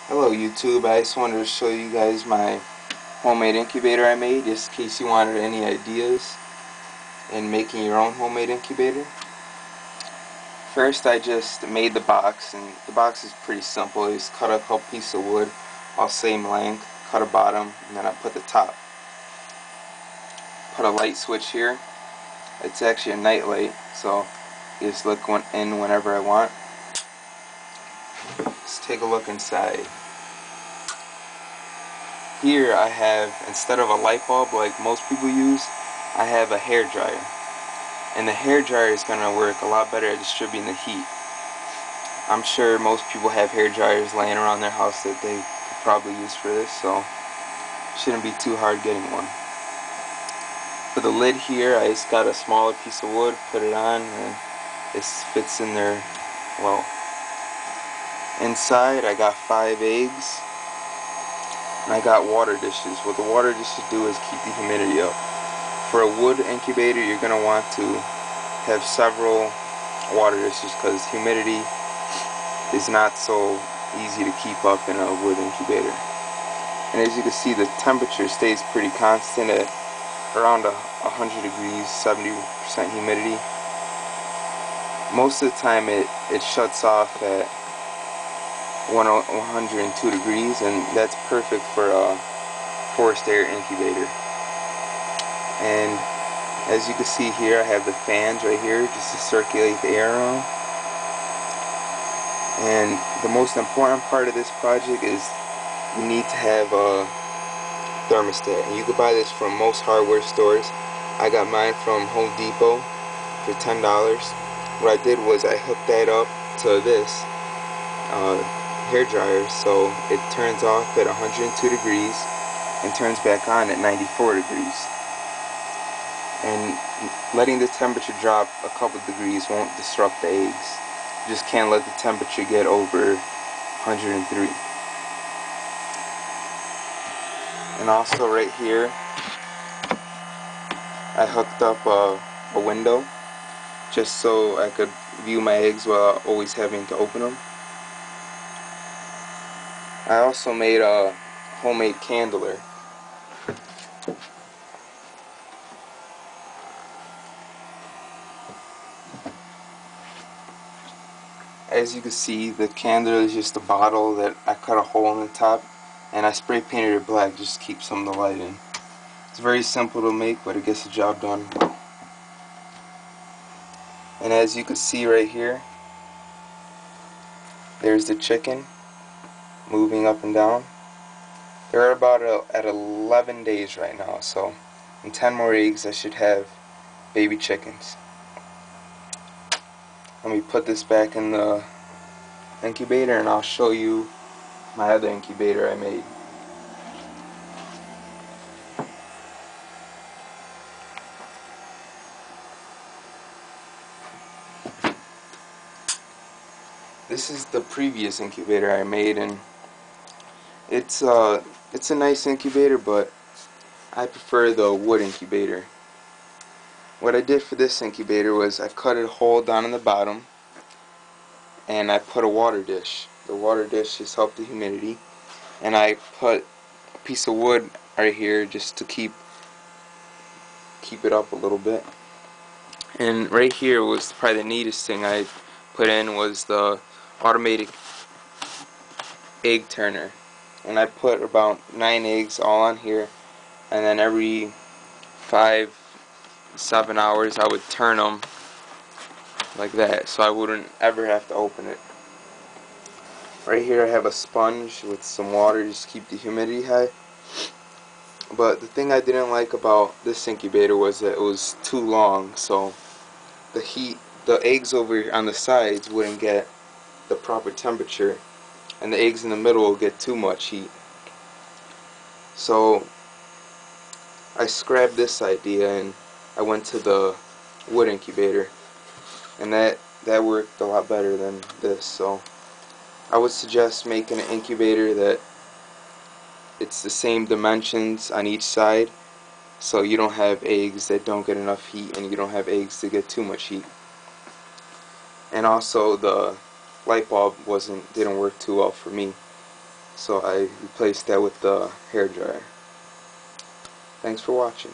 Hello YouTube, I just wanted to show you guys my homemade incubator I made, just in case you wanted any ideas in making your own homemade incubator. First I just made the box, and the box is pretty simple. I just cut a couple pieces of wood all same length, cut a bottom, and then I put the top. Put a light switch here. It's actually a night light, so you just look in whenever I want. Let's take a look inside. Here I have, instead of a light bulb like most people use, I have a hair dryer. And the hair dryer is going to work a lot better at distributing the heat. I'm sure most people have hair dryers laying around their house that they could probably use for this, so it shouldn't be too hard getting one. For the lid here, I just got a smaller piece of wood, put it on, and it fits in there well. Inside I got 5 eggs. And I got water dishes. What the water dishes do is keep the humidity up. For a wood incubator, you're going to want to have several water dishes because humidity is not so easy to keep up in a wood incubator. And as you can see, the temperature stays pretty constant at around 100 degrees, 70% humidity. Most of the time it shuts off at 102 degrees, and that's perfect for a forced air incubator. And as you can see here, I have the fans right here just to circulate the air around. And the most important part of this project is you need to have a thermostat, and you can buy this from most hardware stores. I got mine from Home Depot for $10. What I did was I hooked that up to this hair dryer, so it turns off at 102 degrees and turns back on at 94 degrees. And letting the temperature drop a couple degrees won't disrupt the eggs. You just can't let the temperature get over 103. And also right here I hooked up a window just so I could view my eggs without always having to open them. I also made a homemade candler. As you can see, the candle is just a bottle that I cut a hole in the top, and I spray painted it black just to keep some of the light in. It's very simple to make, but it gets the job done. And as you can see right here, there's the chicken moving up and down. They're about at 11 days right now, so in 10 more eggs I should have baby chickens. Let me put this back in the incubator and I'll show you my other incubator I made. This is the previous incubator I made, and it's a nice incubator, but I prefer the wood incubator. What I did for this incubator was I cut a hole down in the bottom and I put a water dish. The water dish just helped the humidity, and I put a piece of wood right here just to keep it up a little bit. And right here was probably the neatest thing I put in was the automatic egg turner. And I put about 9 eggs all on here, and then every 5-7 hours I would turn them like that, so I wouldn't ever have to open it. Right here I have a sponge with some water just to keep the humidity high. But the thing I didn't like about this incubator was that it was too long, so the eggs over on the sides wouldn't get the proper temperature, and the eggs in the middle will get too much heat. So I scrapped this idea and I went to the wood incubator, and that worked a lot better than this. So I would suggest making an incubator that it's the same dimensions on each side, so you don't have eggs that don't get enough heat and you don't have eggs that get too much heat. And also the light bulb didn't work too well for me, so I replaced that with the hair dryer. Thanks for watching.